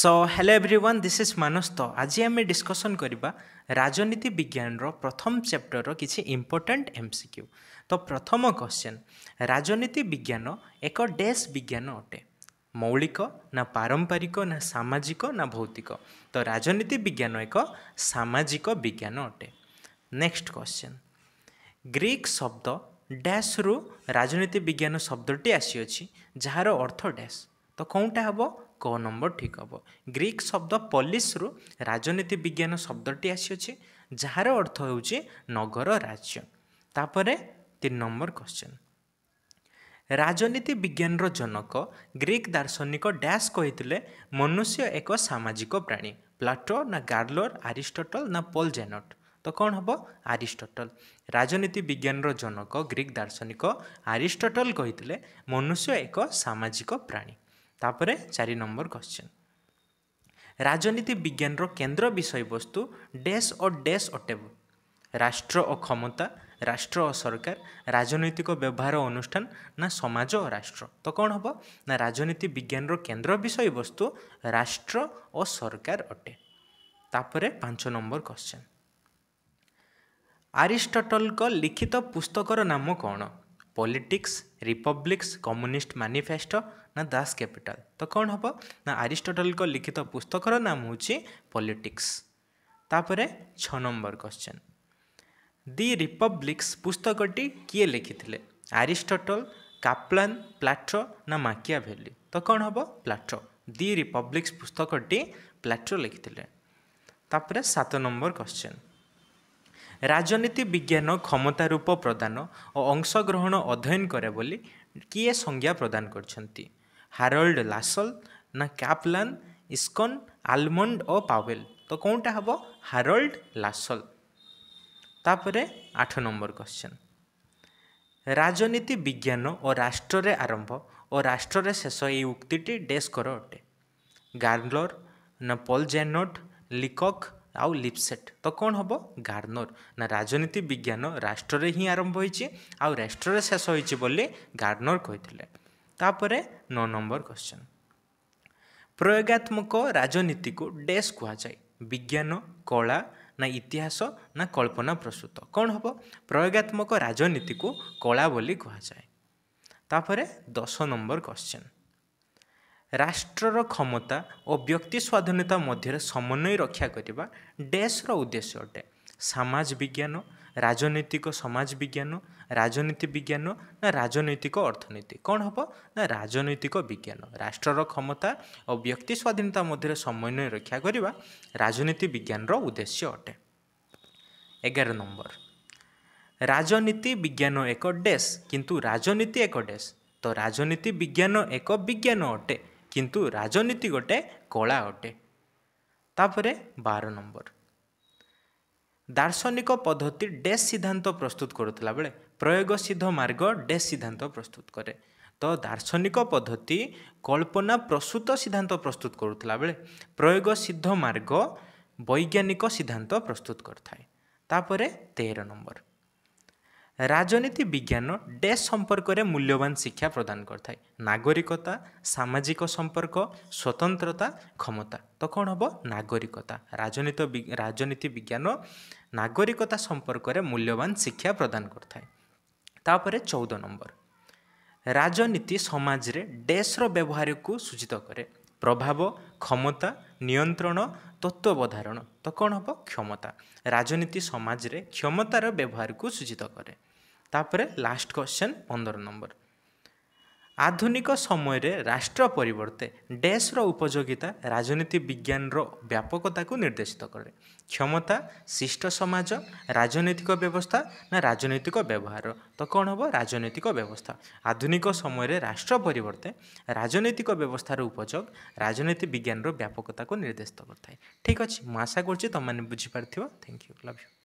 So hello everyone this is Manas. तो आज आम डिस्कसन करवा राजनीति विज्ञान प्रथम चैप्टर किसी इंपोर्टेंट एमसीक्यू। तो प्रथम क्वेश्चन, राजनीति विज्ञान एक डैश विज्ञान अटे? मौलिक ना पारंपरिक ना सामाजिक ना भौतिक? तो राजनीति विज्ञान एक सामाजिक विज्ञान अटे। नेक्स्ट क्वेश्चन, ग्रीक शब्द डैश रु राजनीति विज्ञान शब्दटी आसी जार अर्थ डैश? तो कौनटा हम क नंबर ठीक हम। ग्रीक शब्द पॉलिस रु राजनीति विज्ञान शब्दटी आसी जार अर्थ हो नगर राज्य। तापरे 3 नंबर क्वेश्चन, राजनीति विज्ञान जनक ग्रीक दार्शनिक डैश कही मनुष्य एक सामाजिक प्राणी? प्लाटो ना गार्लोर, आरिस्टोटल ना पॉल जेनट? तो कौन हम? आरिस्टोटल। राजनीति विज्ञान जनक ग्रीक दार्शनिक आरिस्टोटल कही मनुष्य एक सामाजिक प्राणी। तापरे 4 नंबर क्वेश्चन, राजनीति विज्ञान केंद्र विषय वस्तु डैश और डैश अटे? राष्ट्र और क्षमता, राष्ट्र और सरकार, राजनैतिक व्यवहार अनुष्ठान ना समाज और राष्ट्र? तो कौन हम ना राजनीति विज्ञान केंद्र विषय वस्तु राष्ट्र और सरकार अटे। तापरे 5 नंबर क्वेश्चन, आरिस्टोटल को लिखित पुस्तकर नाम कौन? पॉलिटिक्स, रिपब्लिक्स, कम्युनिस्ट मैनिफेस्टो ना दास कैपिटल? तो कौन हम ना आरिस्टोटल को लिखित पुस्तकर नाम होची पॉलिटिक्स। तापरे 6 नंबर क्वेश्चन, दि रिपब्लिक्स पुस्तकटी किए लिखिथिले? आरिस्टोटल, काप्लान, प्लाटो ना माकियाभेली? तो कौन हम? प्लाटो। दि रिपब्लिक्स पुस्तकटी प्लाटो लिखिथिले। तापरे 7 नंबर क्वेश्चन, राजनीति विज्ञान क्षमता रूप प्रदान और अंशग्रहण अध्ययन करे बोली किए संज्ञा प्रदान करछंती? हारोल्ड लासल ना काप्लान, इस्कन, आलमंड और पावेल? तो कौनटा हम? हारोल्ड लासल। तापरे 8 नंबर क्वेश्चन, राजनीति विज्ञान और राष्ट्र रे आरंभ और राष्ट्र रे शेष ये उक्तिटी डैश कर अटे? गार्लोर ना पॉल जेनट, लिकक आउ लिपसेट? तो कौन हम? गार्नर। ना राजनीति विज्ञान राष्ट्र रे ही आरंभ होइछि आउ राष्ट्र रे शेष होइछि बोली गार्नर कहिथिले। तापरे 9 नंबर क्वेश्चन, प्रयोगात्मक राजनीति को डैश कुआ जाए? विज्ञान, कला ना इतिहास ना कल्पना प्रसूत? कौन हम? प्रयोगात्मक राजनीति को कला बोली कुआ जाए। तापरे 10 नंबर क्वेश्चन, राष्ट्रर क्षमता और व्यक्ति स्वाधीनता मध्य समन्वय रक्षा करने डैश रो उद्देश्य अटे? समाज विज्ञान, राजनैतिक समाज विज्ञान, राजनीति विज्ञान ना राजनैतिक अर्थनीति? कौन हम? ना राजनैतिक विज्ञान। राष्ट्रर क्षमता और व्यक्ति स्वाधीनता मध्य समन्वय रक्षा करने राजनीति विज्ञान रो उद्देश्य अटे। 11 नंबर, राजनीति विज्ञान एक डैश किंतु राजनीति एक डैश? तो राजनीति विज्ञान एक विज्ञान अटे किंतु राजनीति गोटे कला अटे। तापरे 12 नंबर, दार्शनिक पद्धति डैश सिद्धांत प्रस्तुत करुला बेले प्रयोग सिद्ध मार्ग डैश सिद्धांत प्रस्तुत करे? तो दार्शनिक पद्धति कल्पना प्रसूत सिद्धांत प्रस्तुत करुला बेले प्रयोग सिद्ध मार्ग वैज्ञानिक सिद्धांत प्रस्तुत करथाय। तापरे 13 नंबर, राजनीति विज्ञान डैश संपर्क में मूल्यवान शिक्षा प्रदान करथाय? नागरिकता, सामाजिक संपर्क, स्वतंत्रता, क्षमता? तो कौन हम? नागरिकता। राजनीति विज्ञान नागरिकता संपर्क में मूल्यवान शिक्षा प्रदान करथाय। तापरे 14 नंबर, राजनीति समाज रे डैश रो व्यवहार को सूचित करे? प्रभाव, क्षमता, नियंत्रण, तत्वबधारण? तो कौन हम? क्षमता। राजनीति समाज रे क्षमतार व्यवहार को सूचित करे। तापरे लास्ट क्वेश्चन 15 नंबर, आधुनिक समय रे राष्ट्र परिवर्ते डैश रो उपयोगिता राजनीति विज्ञान रो व्यापकता को निर्देशित करे? क्षमता, शिष्ट समाज, राजनैतिक व्यवस्था ना राजनैतिक व्यवहार? तो कौन हम? राजनैतिक व्यवस्था। आधुनिक समय रे राष्ट्र परिवर्ते राजनैतिक व्यवस्थार उपयोग राजनीति विज्ञान रो व्यापकता को निर्देशित करता है। ठीक अच्छे, मुझे आशा करुँच तुम मैंने बुझीपार। Thank you, love you.